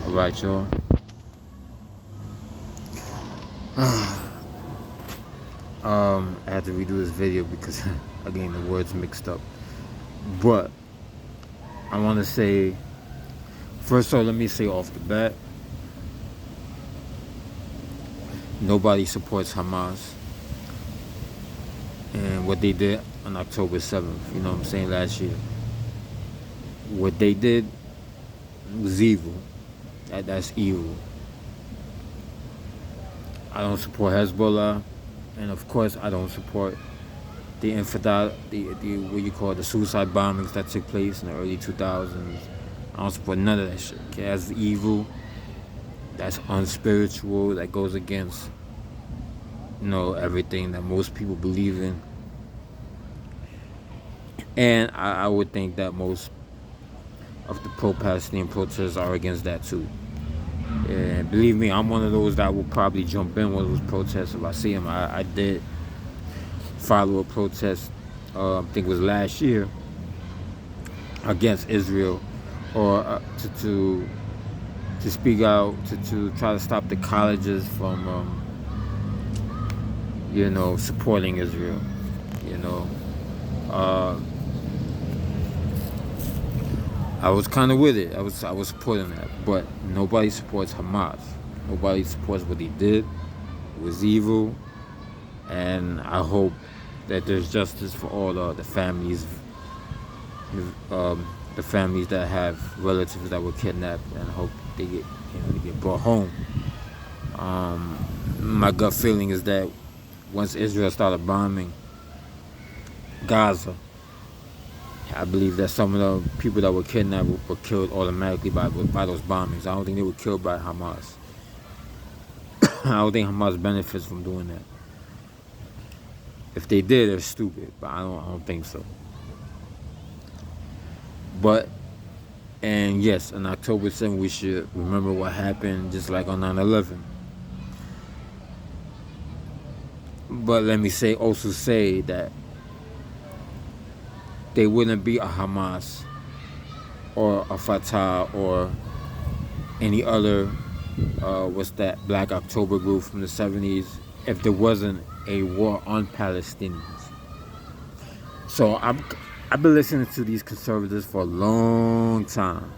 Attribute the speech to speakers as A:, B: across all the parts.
A: Alright, y'all. I had to redo this video because again the words mixed up. But I want to say, first of all, let me say off the bat, nobody supports Hamas and what they did on October 7th. You know what I'm saying? Last year, what they did was evil. That's evil. I don't support Hezbollah, and of course, I don't support the infidel, the what you call it, the suicide bombings that took place in the early 2000s. I don't support none of that shit. Okay, that's evil. That's unspiritual. That goes against, everything that most people believe in. And I would think that most of the pro-Palestinian protesters are against that too. And believe me, I'm one of those that will probably jump in one of those protests if I see them. I did follow a protest, I think it was last year, against Israel, or to speak out, to try to stop the colleges from, supporting Israel. I was kind of with it. I was supporting that, but nobody supports Hamas. Nobody supports what he did. It was evil, and I hope that there's justice for all the families, the families that have relatives that were kidnapped, and I hope they get brought home. My gut feeling is that once Israel started bombing Gaza, I believe that some of the people that were kidnapped were killed automatically by those bombings. I don't think they were killed by Hamas. I don't think Hamas benefits from doing that. If they did, they're stupid, but I don't think so. But, and yes, on October 7th, we should remember what happened, just like on 9/11. But let me also say that they wouldn't be a Hamas or a Fatah or any other Black October group from the 70s if there wasn't a war on Palestinians. So I've been listening to these conservatives for a long time,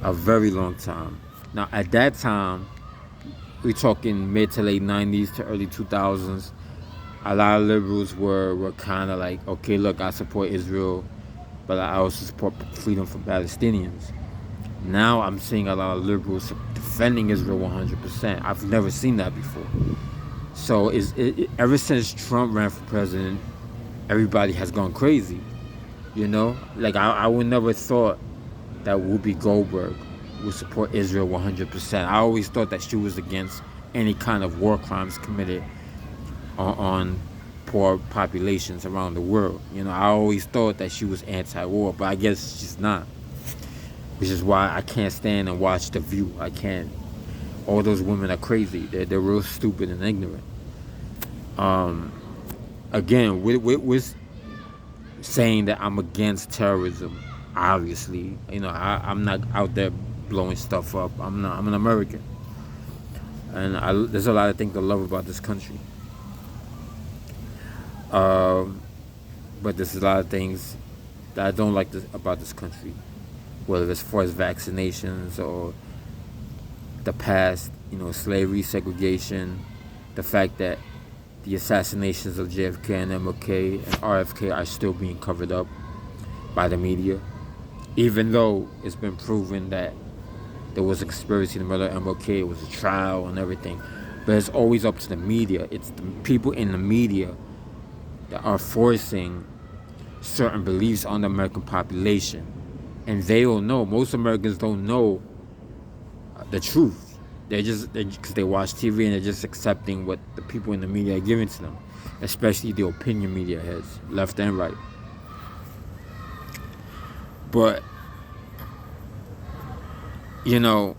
A: a very long time. Now at that time, we're talking mid to late 90s to early 2000s. A lot of liberals were kind of like, okay, look, I support Israel, but I also support freedom for Palestinians. Now I'm seeing a lot of liberals defending Israel 100%. I've never seen that before. So ever since Trump ran for president, everybody has gone crazy. Like I would never thought that Whoopi Goldberg would support Israel 100%. I always thought that she was against any kind of war crimes committed on poor populations around the world. I always thought that she was anti-war, but I guess she's not. Which is why I can't stand and watch The View. I can't. All those women are crazy. They're real stupid and ignorant. Again, with saying that I'm against terrorism, obviously, I'm not out there blowing stuff up. I'm an American, and there's a lot of things I love about this country. But there's a lot of things that I don't like about this country, whether it's as far as vaccinations or the past, slavery, segregation, the fact that the assassinations of JFK and MLK and RFK are still being covered up by the media, even though it's been proven that there was a conspiracy to murder MLK, it was a trial and everything. But it's always up to the media. It's the people in the media that are forcing certain beliefs on the American population. And they don't know. Most Americans don't know the truth. Because they watch TV and they're just accepting what the people in the media are giving to them. Especially the opinion media heads, left and right. But, there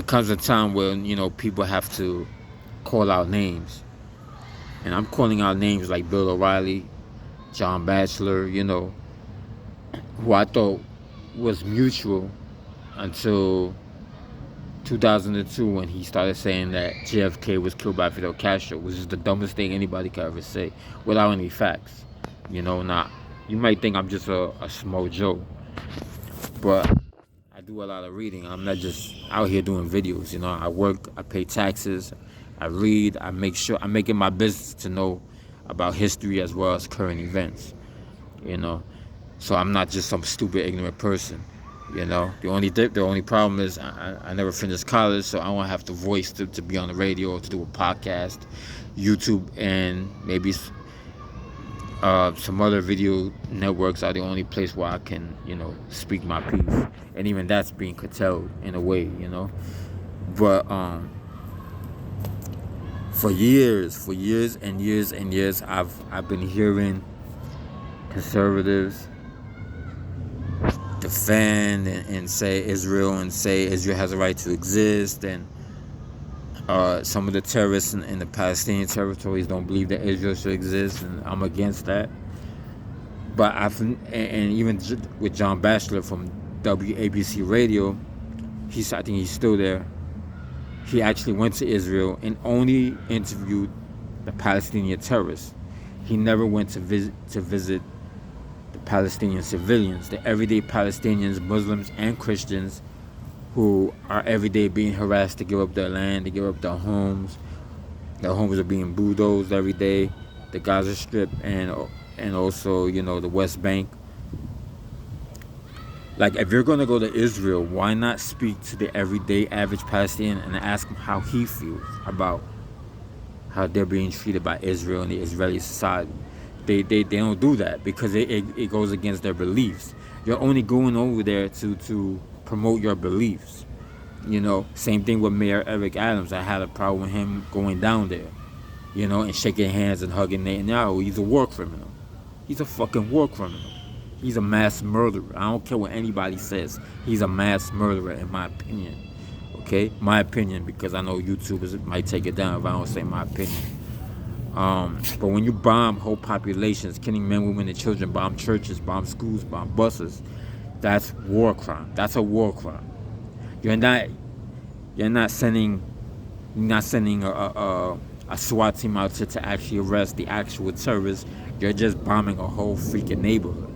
A: comes a time when, people have to call out names. And I'm calling out names like Bill O'Reilly, John Batchelor, who I thought was mutual until 2002 when he started saying that JFK was killed by Fidel Castro, which is the dumbest thing anybody could ever say without any facts. Now you might think I'm just a small Joe, but I do a lot of reading. I'm not just out here doing videos. I work, I pay taxes, I read, I make sure I'm making my business to know about history as well as current events. So I'm not just some stupid, ignorant person. The only problem is I never finished college, so I don't have the voice to be on the radio or to do a podcast. YouTube and maybe some other video networks are the only place where I can, speak my piece, and even that's being curtailed in a way. But for years and years and years, I've been hearing conservatives defend and say Israel has a right to exist, and some of the terrorists in the Palestinian territories don't believe that Israel should exist, and I'm against that. But and even with John Batchelor from WABC Radio, I think he's still there. He actually went to Israel and only interviewed the Palestinian terrorists. He never went to visit the Palestinian civilians, the everyday Palestinians, Muslims and Christians, who are every day being harassed to give up their land, to give up their homes. Their homes are being bulldozed every day. The Gaza Strip and also, the West Bank. Like, if you're going to go to Israel, why not speak to the everyday average Palestinian and ask him how he feels about how they're being treated by Israel and the Israeli society? They don't do that because it goes against their beliefs. You're only going over there to promote your beliefs. Same thing with Mayor Eric Adams. I had a problem with him going down there, and shaking hands and hugging Netanyahu. He's a war criminal. He's a fucking war criminal. He's a mass murderer. I don't care what anybody says. He's a mass murderer, in my opinion. Okay? My opinion, because I know YouTubers might take it down if I don't say my opinion. But when you bomb whole populations, killing men, women, and children, bomb churches, bomb schools, bomb buses, that's war crime. That's a war crime. You're not sending a SWAT team out to actually arrest the actual terrorists. You're just bombing a whole freaking neighborhood.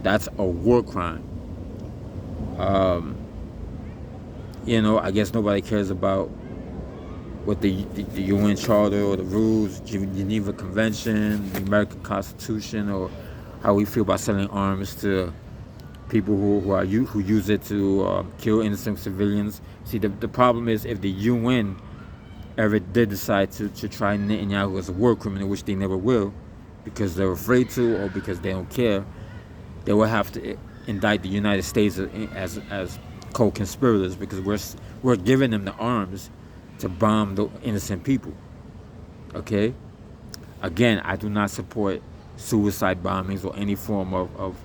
A: That's a war crime. I guess nobody cares about what the UN Charter or the rules, Geneva Convention, the American Constitution, or how we feel about selling arms to people who use it to kill innocent civilians. See, the problem is if the UN ever did decide to try Netanyahu as a war criminal, which they never will, because they're afraid to or because they don't care, they will have to indict the United States as co-conspirators, because we're giving them the arms to bomb the innocent people. Okay? Again, I do not support suicide bombings or any form of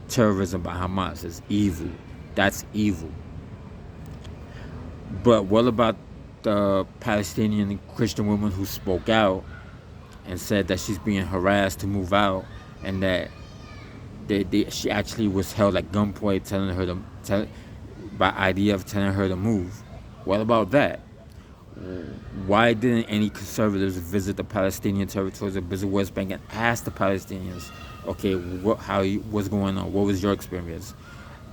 A: terrorism by Hamas. It's evil. That's evil. But what about the Palestinian Christian woman who spoke out and said that she's being harassed to move out, and that she actually was held at gunpoint, telling her by IDF telling her to move? What about that? Why didn't any conservatives visit the Palestinian territories or visit West Bank and ask the Palestinians, okay, what's going on? What was your experience?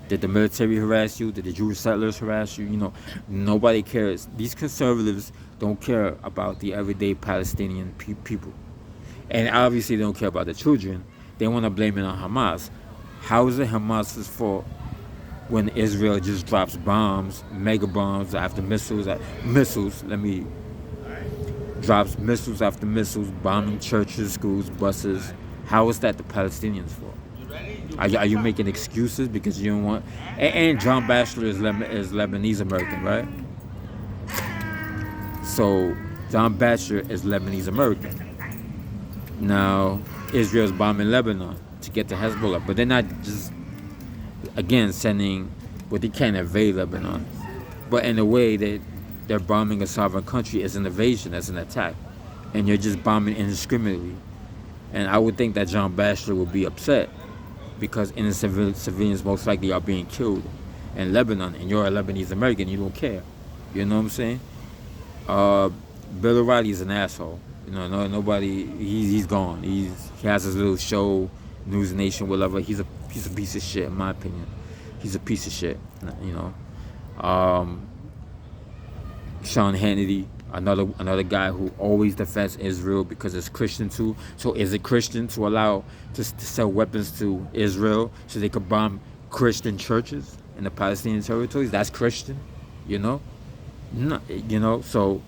A: Did the military harass you? Did the Jewish settlers harass you? Nobody cares. These conservatives don't care about the everyday Palestinian people. And obviously they don't care about the children. They want to blame it on Hamas. How is it Hamas's fault when Israel just drops bombs, mega bombs after missiles, drops missiles after missiles, bombing churches, schools, buses? How is that the Palestinians' fault? Are you making excuses because you don't want? And John Batchelor is Lebanese American, right? So John Batchelor is Lebanese American. Now Israel's bombing Lebanon to get to Hezbollah, but they're not just sending. Well, they can't invade Lebanon, but in a way that they're bombing a sovereign country as an invasion, as an attack, and you're just bombing indiscriminately. And I would think that John Batchelor would be upset because innocent civilians most likely are being killed. in Lebanon, and you're a Lebanese American, you don't care. You know what I'm saying? Uh, Bill O'Reilly is an asshole. You know, nobody. He's gone. He has his little show, News Nation, whatever. He's a piece of shit, in my opinion. He's a piece of shit. You know, Sean Hannity, another guy who always defends Israel because it's Christian too. So is it Christian to allow to sell weapons to Israel so they could bomb Christian churches in the Palestinian territories? That's Christian, you know. No, you know. So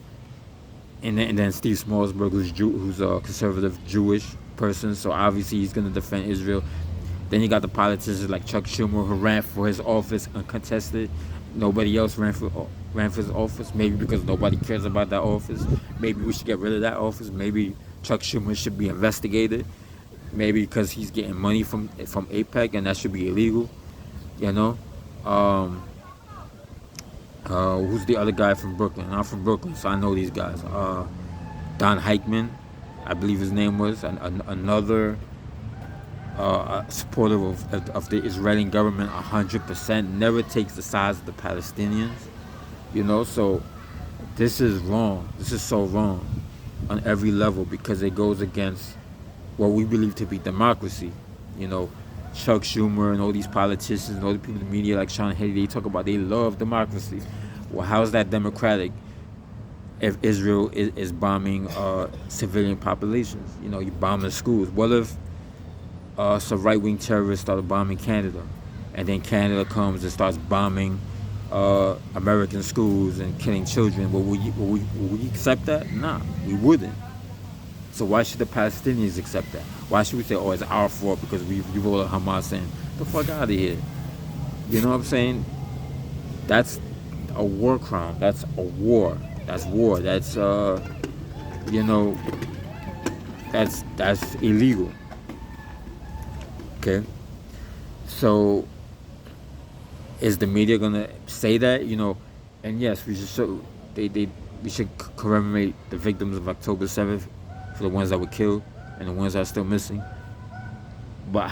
A: and then Steve Smallsburg, who's a conservative Jewish person, so obviously he's gonna defend Israel. Then you got the politicians like Chuck Schumer, who ran for his office uncontested. Nobody else ran for his office. Maybe because nobody cares about that office. Maybe we should get rid of that office. Maybe Chuck Schumer should be investigated. Maybe because he's getting money from AIPAC and that should be illegal. You know. Who's the other guy from Brooklyn? I'm from Brooklyn, so I know these guys. Don Heichman, I believe his name was, another supporter of the Israeli government 100%, never takes the sides of the Palestinians. You know, so this is wrong. This is so wrong on every level because it goes against what we believe to be democracy. You know, Chuck Schumer and all these politicians and all the people in the media like Sean Hannity, they talk about they love democracy. Well, how is that democratic if Israel is bombing civilian populations? You know, you bomb the schools. What if some right-wing terrorists started bombing Canada, and then Canada comes and starts bombing American schools and killing children? Will we accept that? Nah, we wouldn't. So why should the Palestinians accept that? Why should we say, oh, it's our fault because we voted Hamas in? The fuck out of here. You know what I'm saying? That's a war crime. That's a war. That's war. That's, you know, that's illegal. Okay? So is the media going to say that? You know, and yes, we should commemorate the victims of October 7th. For the ones that were killed and the ones that are still missing. But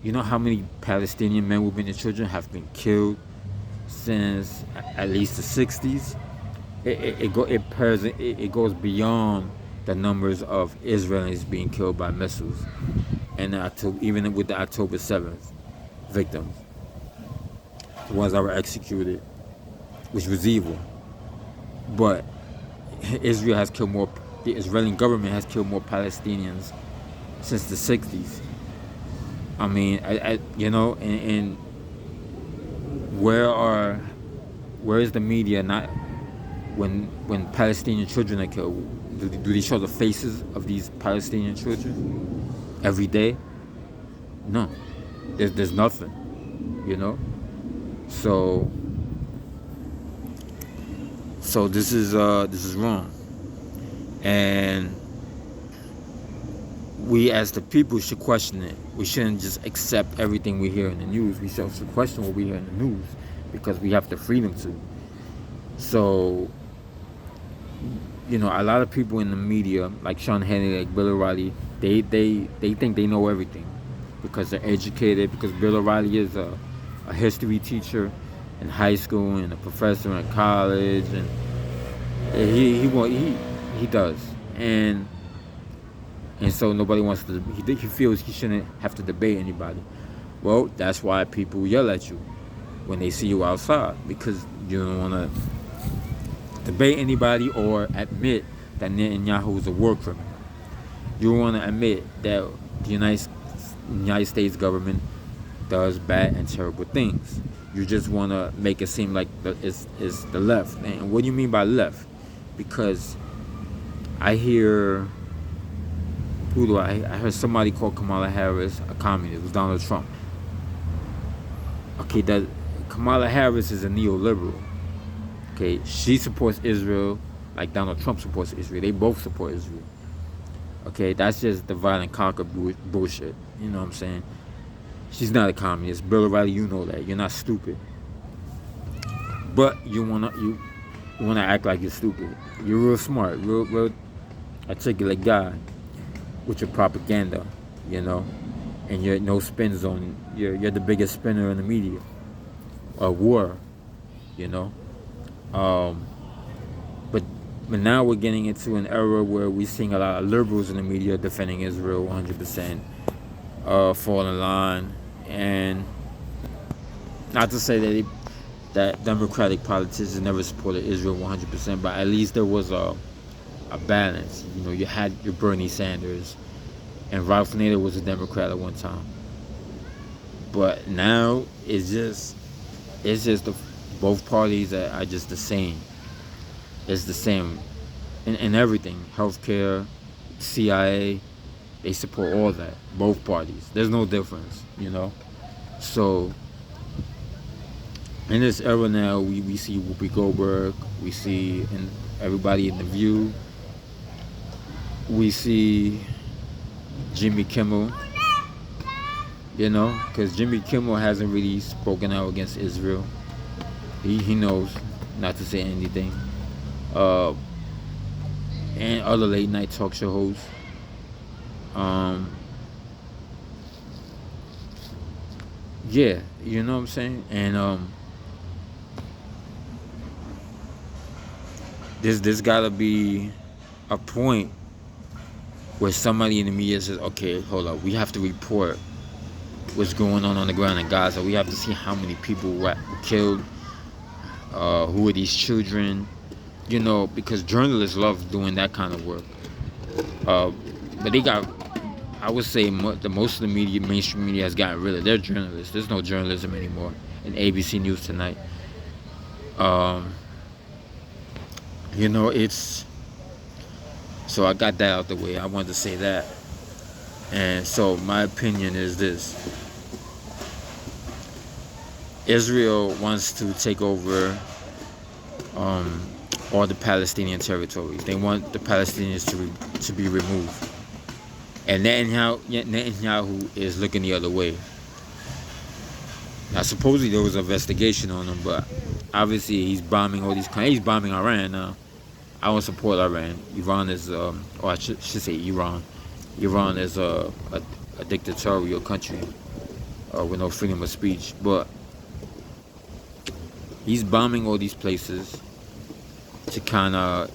A: you know how many Palestinian men, women, and children have been killed since at least the 60s? It goes beyond the numbers of Israelis being killed by missiles, and even with the October 7th victims, the ones that were executed, which was evil. But Israel has killed more. The Israeli government has killed more Palestinians since the 60s. I mean, you know, and where is the media not when Palestinian children are killed? Do they show the faces of these Palestinian children every day? No, there's nothing, you know. So this is wrong. And we as the people should question it. We shouldn't just accept everything we hear in the news. We should question what we hear in the news because we have the freedom to. So, you know, a lot of people in the media, like Sean Hannity, like Bill O'Reilly, they think they know everything because they're educated, because Bill O'Reilly is a history teacher in high school and a professor in college, and he does, and so nobody wants to. He feels he shouldn't have to debate anybody. Well, that's why people yell at you when they see you outside, because you don't want to debate anybody or admit that Netanyahu is a war criminal. You want to admit that the United States government does bad and terrible things. You just want to make it seem like it's the left. And what do you mean by left? Because I hear, I heard somebody call Kamala Harris a communist. It was Donald Trump. Okay, that Kamala Harris is a neoliberal. Okay, she supports Israel like Donald Trump supports Israel. They both support Israel. Okay, that's just divide and conquer bullshit. You know what I'm saying? She's not a communist. Bill O'Reilly, you know that. You're not stupid. But you wanna act like you're stupid. You're real smart, real articulate guy with your propaganda, you know, and you're no spin zone. You're the biggest spinner in the media. a war, you know. Um, but now we're getting into an era where we're seeing a lot of liberals in the media defending Israel 100%, fall in line, and not to say that Democratic politicians never supported Israel 100%, but at least there was a balance. You know, you had your Bernie Sanders, and Ralph Nader was a Democrat at one time. But now it's just both parties are just the same. It's the same in everything. Healthcare, CIA, they support all that. Both parties. There's no difference, you know. So in this era now, we see Whoopi Goldberg, we see everybody in The View, we see Jimmy Kimmel, you know, because Jimmy Kimmel hasn't really spoken out against Israel. He knows not to say anything. And other late night talk show hosts. Yeah, you know what I'm saying? And there's gotta be a point where somebody in the media says, okay, hold up, we have to report what's going on the ground in Gaza. We have to see how many people were killed, who are these children, you know, because journalists love doing that kind of work. But they got, I would say, the most of the media, mainstream media, has gotten rid of their journalists. There's no journalism anymore in ABC News tonight. You know, it's, so I got that out the way. I wanted to say that. And so my opinion is this: Israel wants to take over all the Palestinian territories. They want the Palestinians to be removed. And Netanyahu is looking the other way. Now, supposedly there was an investigation on him, but obviously he's bombing all these countries. He's bombing Iran now. I don't support Iran. Iran is, or I should say Iran. Iran is a dictatorial country with no freedom of speech. But he's bombing all these places to kind of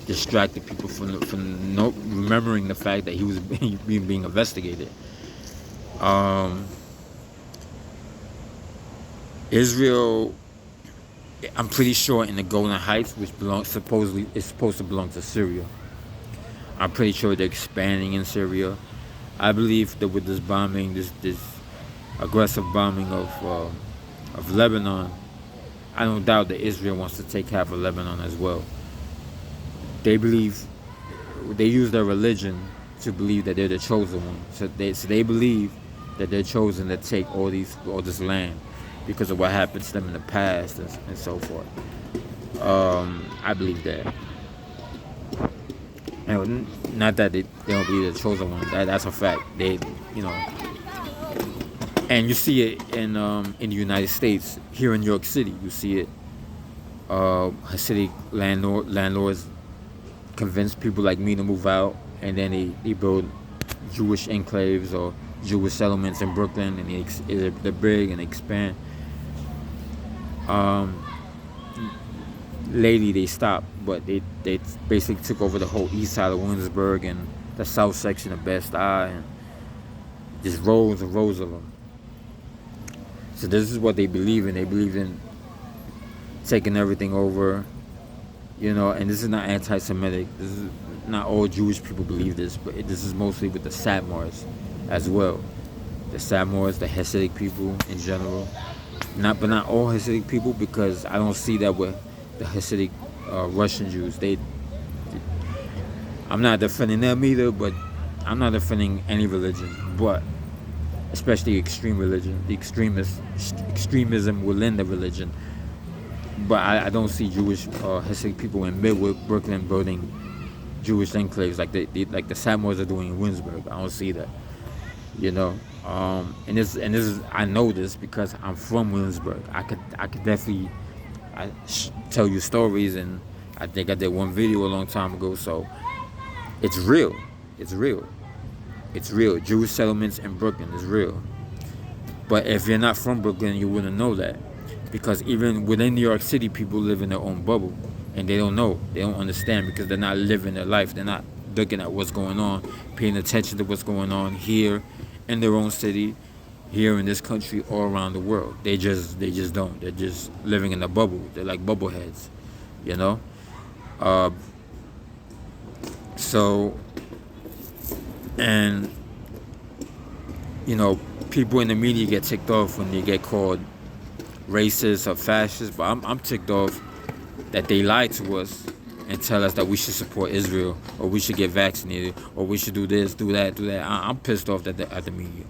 A: distract the people from remembering the fact that he was being investigated. Israel, I'm pretty sure, in the Golan Heights, which supposedly is supposed to belong to Syria, I'm pretty sure they're expanding in Syria. I believe that with this bombing, this aggressive bombing of Lebanon, I don't doubt that Israel wants to take half of Lebanon as well. They use their religion to believe that they're the chosen one. So they believe that they're chosen to take all this land because of what happened to them in the past and so forth. I believe that. And not that they don't believe they're the chosen one. That's a fact. They, you know. And you see it in the United States, here in New York City. You see it. Hasidic landlords convince people like me to move out, and then they build Jewish enclaves or Jewish settlements in Brooklyn, and they're big and expand. Lately they stopped, but they basically took over the whole east side of Williamsburg and the south section of Bed-Stuy, and just rows and rows of them. So this is what they believe in. They believe in taking everything over, you know. And this is not anti-Semitic. This is not all Jewish people believe this, but this is mostly with the Satmars as well. The Satmars, the Hasidic people in general. But not all Hasidic people, because I don't see that with the Hasidic Russian Jews. I'm not defending them either, but I'm not defending any religion, but especially extreme religion, the extremism within the religion. But I don't see Jewish Hasidic people in Brooklyn building Jewish enclaves like the Satmars are doing in Williamsburg. I don't see that, you know. And this is, I know this because I'm from Williamsburg. I could definitely tell you stories, and I think I did one video a long time ago. So it's real. It's real. It's real. Jewish settlements in Brooklyn is real. But if you're not from Brooklyn, you wouldn't know that. Because even within New York City, people live in their own bubble, and they don't know, they don't understand, because they're not living their life. They're not looking at what's going on, paying attention to what's going on here in their own city, here in this country, all around the world. They just don't. They're just living in a bubble. They're like bubble heads, you know. Uh, so, and you know, people in the media get ticked off when they get called racist or fascist, but I'm ticked off that they lie to us and tell us that we should support Israel, or we should get vaccinated, or we should do this, do that, do that. I'm pissed off at the media.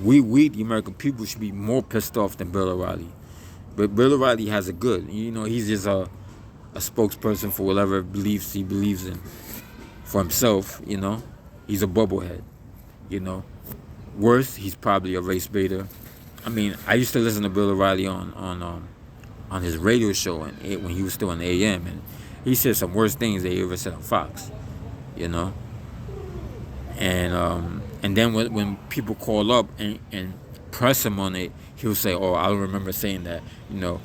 A: We, the American people, should be more pissed off than Bill O'Reilly. But Bill O'Reilly has a good, you know, he's just a spokesperson for whatever beliefs he believes in for himself, you know. He's a bubblehead, you know. Worse, he's probably a race baiter. I mean, I used to listen to Bill O'Reilly on his radio show when he was still on AM, and he said some worse things that he ever said on Fox, you know. And then when people call up and press him on it, he'll say, "Oh, I don't remember saying that." You know,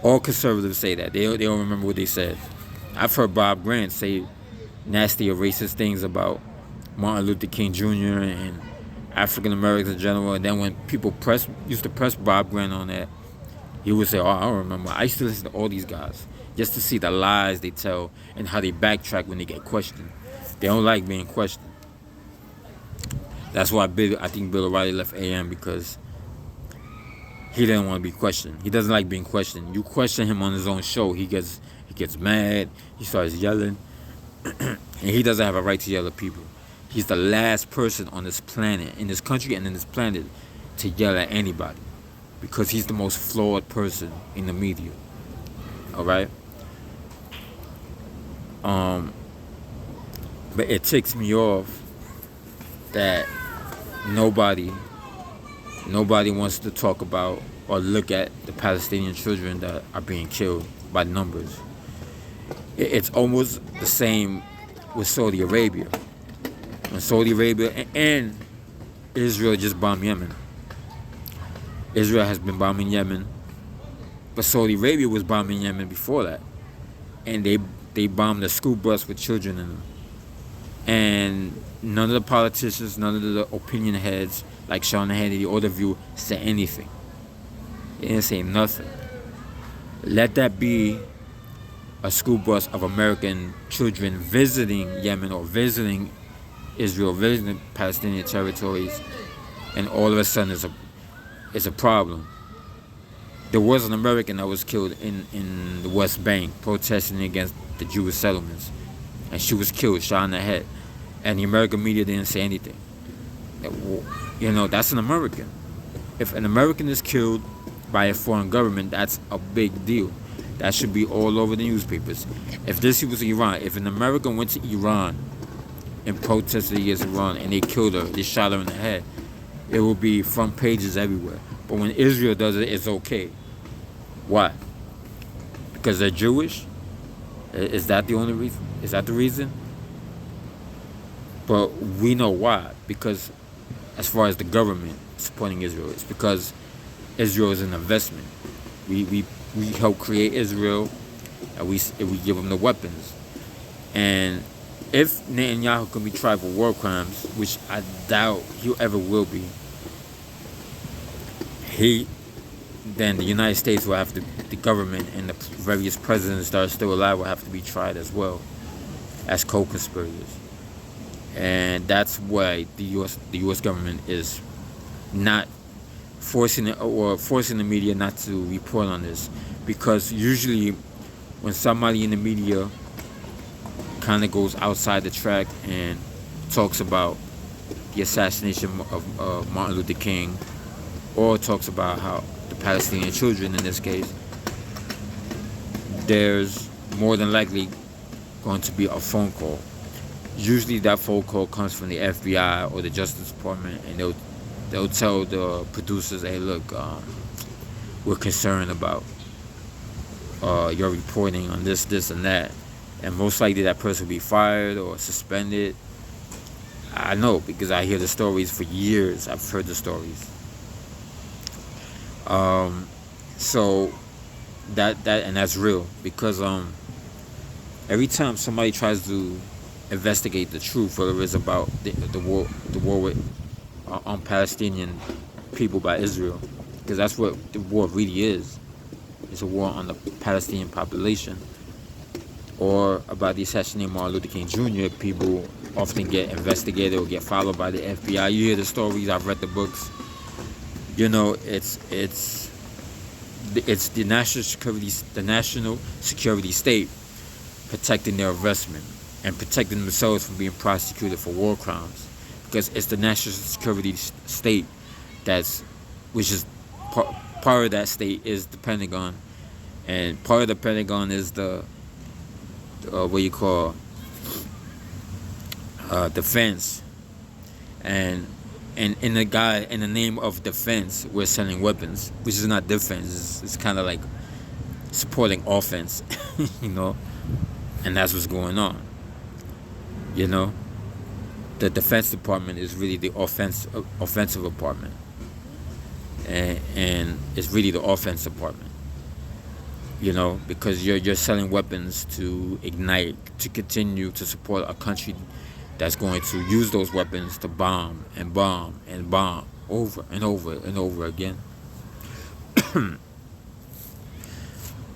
A: all conservatives say that. They don't remember what they said. I've heard Bob Grant say nasty or racist things about Martin Luther King Jr. and African Americans in general. And then when people used to press Bob Grant on that, he would say, "Oh, I don't remember." I used to listen to all these guys just to see the lies they tell and how they backtrack when they get questioned. They don't like being questioned. That's why I think Bill O'Reilly left AM, because he didn't want to be questioned. He doesn't like being questioned. You question him on his own show, he gets mad. He starts yelling, and he doesn't have a right to yell at people. He's the last person on this planet, in this country and in this planet, to yell at anybody, because he's the most flawed person in the media. All right. But it ticks me off that nobody wants to talk about or look at the Palestinian children that are being killed by numbers. It's almost the same with Saudi Arabia. When Saudi Arabia and Israel just bombed Yemen. Israel has been bombing Yemen, but Saudi Arabia was bombing Yemen before that. And they bombed a school bus with children in them. And none of the politicians, none of the opinion heads like Sean Hannity or The View said anything. They didn't say nothing. Let that be a school bus of American children visiting Yemen or visiting Israel, visiting Palestinian territories, and all of a sudden it's a problem. There was an American that was killed in the West Bank protesting against the Jewish settlements, and she was killed, shot in the head, and the American media didn't say anything. You know, that's an American. If an American is killed by a foreign government, that's a big deal. That should be all over the newspapers. If this was Iran, if an American went to Iran and protested against Iran and they killed her, they shot her in the head, it will be front pages everywhere. But when Israel does it, it's okay. Why? Because they're Jewish? Is that the only reason? Is that the reason? But we know why. Because as far as the government supporting Israel, it's because Israel is an investment. We help create Israel, and we give them the weapons. And if Netanyahu can be tried for war crimes, which I doubt he ever will be, then the United States will have to, the government and the various presidents that are still alive will have to be tried as well as co-conspirators. And that's why the U.S. government is not forcing the media not to report on this, because usually when somebody in the media kind of goes outside the track and talks about the assassination of Martin Luther King, or talks about how the Palestinian children in this case, there's more than likely going to be a phone call. Usually that phone call comes from the FBI or the Justice Department, and they'll tell the producers, "Hey, look, we're concerned about your reporting on this, and that," and most likely that person will be fired or suspended. I know, because I hear the stories for years. I've heard the stories. So and that's real, because every time somebody tries to investigate the truth, whether it's about the war with on Palestinian people by Israel, because that's what the war really is. It's a war on the Palestinian population. Or about the assassination of Martin Luther King Jr., people often get investigated or get followed by the FBI. You hear the stories. I've read the books. You know, it's the national security state protecting their investment and protecting themselves from being prosecuted for war crimes, because it's the national security state which is part of that state is the Pentagon, and part of the Pentagon is the what you call defense, and in the name of defense, we're selling weapons, which is not defense. It's kind of like supporting offense, you know, and that's what's going on. You know, the Defense Department is really the offensive department, and it's really the offense department. You know, because you're selling weapons to ignite, to continue to support a country that's going to use those weapons to bomb and bomb and bomb over and over and over again.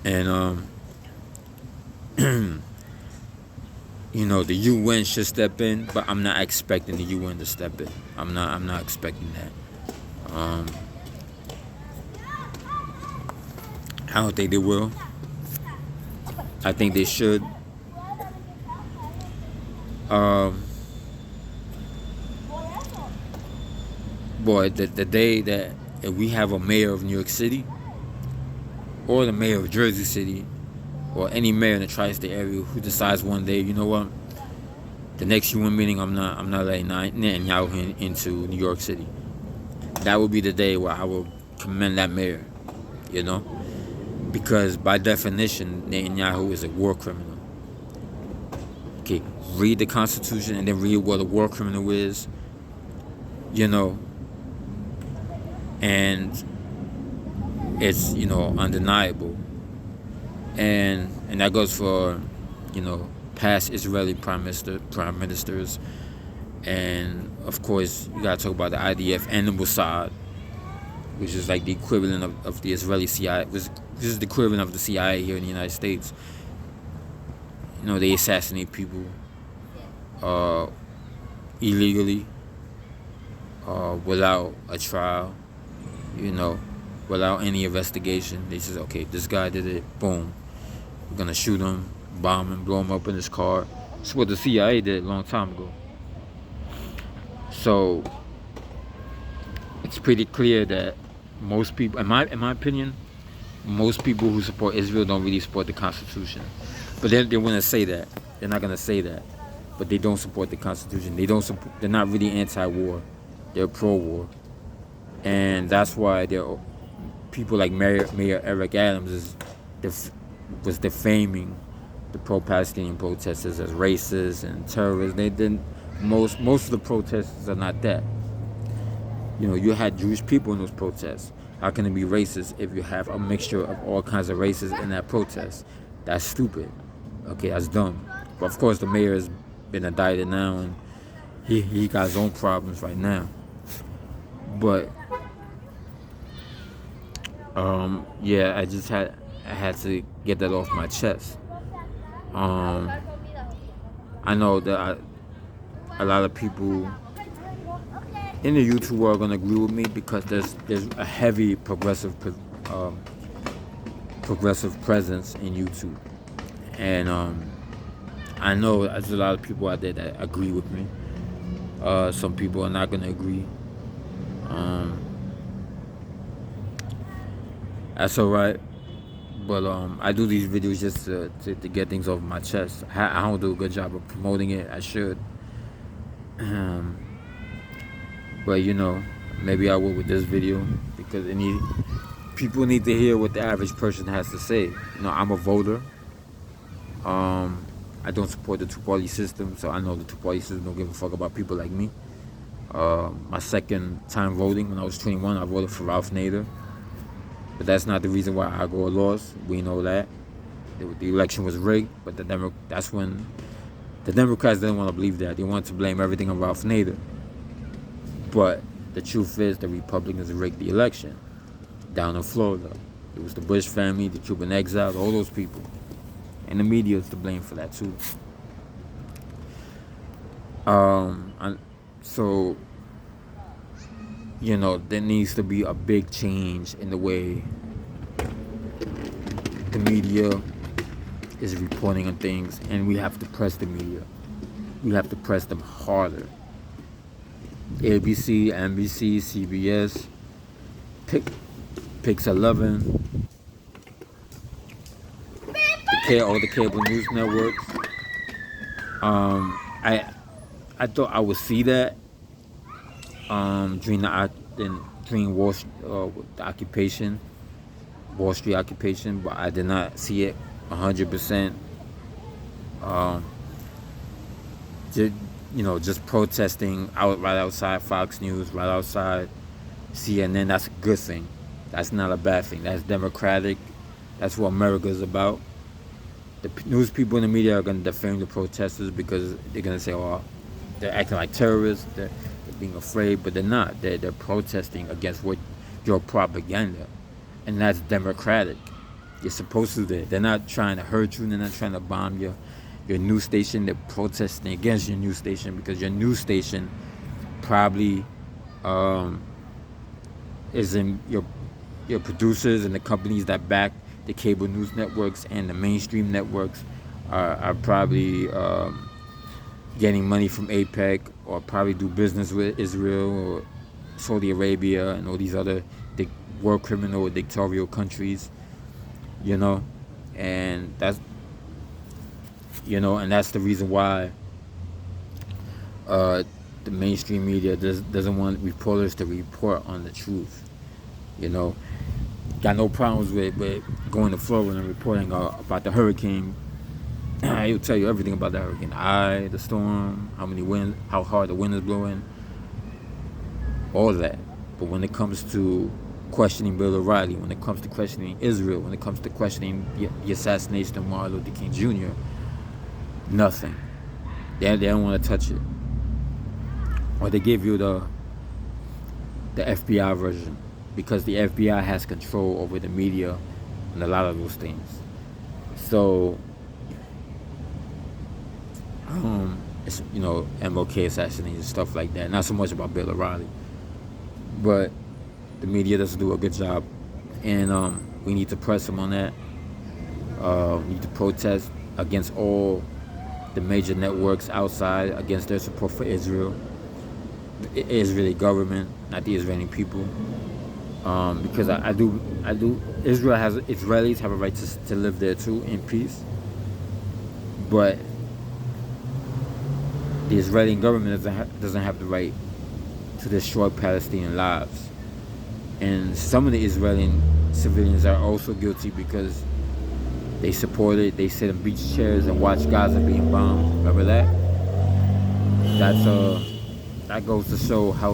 A: And you know, the UN should step in, but I'm not expecting the UN to step in. I'm not expecting that. I don't think they will. I think they should. Boy, the day that if we have a mayor of New York City, or the mayor of Jersey City, or any mayor in the tri-state area who decides one day, you know what, the next UN meeting, I'm not letting Netanyahu into New York City. That would be the day where I will commend that mayor, you know, because by definition, Netanyahu is a war criminal. Okay, read the Constitution and then read what a war criminal is, you know, and it's, you know, undeniable. And that goes for, you know, past Israeli prime ministers, and of course you gotta talk about the IDF and the Mossad, which is like the equivalent of the Israeli CIA. This is the equivalent of the CIA here in the United States. You know, they assassinate people illegally, without a trial, you know, without any investigation. They say, okay, this guy did it, boom, we're gonna shoot him, bomb him, blow him up in his car. That's what the CIA did a long time ago. So it's pretty clear that most people, in my opinion, most people who support Israel don't really support the Constitution. But they want to say that. They're not gonna say that. But they don't support the Constitution. They're not really anti-war. They're pro-war. And that's why people like Mayor Eric Adams was defaming the pro-Palestinian protesters as racist and terrorists. They didn't. Most of the protesters are not that. You know, you had Jewish people in those protests. How can it be racist if you have a mixture of all kinds of races in that protest? That's stupid. Okay, that's dumb. But of course, the mayor has been indicted now, and he got his own problems right now. But yeah, I had to get that off my chest. I know that a lot of people in the YouTube world are gonna agree with me, because there's a heavy progressive presence in YouTube, and I know there's a lot of people out there that agree with me. Some people are not gonna agree. That's alright, but I do these videos just to get things off my chest. I don't do a good job of promoting it. I should. But you know, maybe I will with this video, because people need to hear what the average person has to say. You know, I'm a voter. I don't support the two-party system, so I know the two-party system don't give a fuck about people like me. My second time voting, when I was 21, I voted for Ralph Nader. But that's not the reason why Al Gore lost. We know that the election was rigged. But that's when the Democrats didn't want to believe that. They wanted to blame everything on Ralph Nader. But the truth is, the Republicans rigged the election down in Florida. It was the Bush family, the Cuban exiles, all those people. And the media is to blame for that too. So, there needs to be a big change in the way the media is reporting on things, and we have to press the media. We have to press them harder. ABC, NBC, CBS, Pix 11, all the cable news networks. I thought I would see that during Wall Street occupation, but I did not see it 100%. Just protesting right outside Fox News, right outside CNN. That's a good thing. That's not a bad thing. That's democratic. That's what America is about. The news people in the media are going to defame the protesters because they're going to say, "Oh, they're acting like terrorists. They're being afraid," but they're not. They're protesting against your propaganda, and that's democratic. You're supposed to do that. They're not trying to hurt you. They're not trying to bomb your news station. They're protesting against your news station because your news station probably is in your producers and the companies that back the cable news networks and the mainstream networks are probably getting money from APEC, or probably do business with Israel or Saudi Arabia and all these other war criminal or dictatorial countries, and that's the reason why the mainstream media doesn't want reporters to report on the truth. Got no problems with going to Florida and reporting about the hurricane. He'll tell you everything about the hurricane, the storm, how hard the wind is blowing, all of that. But when it comes to questioning Bill O'Reilly, when it comes to questioning Israel, when it comes to questioning the assassination of Martin Luther King Jr., nothing. They don't want to touch it. Or they give you the FBI version, because the FBI has control over the media and a lot of those things. So, it's, MLK assassination, stuff like that. Not so much about Bill O'Reilly. But the media doesn't do a good job. And we need to press them on that. We need to protest against all the major networks outside, against their support for Israel. The Israeli government, not the Israeli people. Because I do. Israelis have a right to live there too in peace. But the Israeli government doesn't have the right to destroy Palestinian lives. And some of the Israeli civilians are also guilty because they supported, they sit in beach chairs and watch Gaza being bombed. Remember that? That goes to show how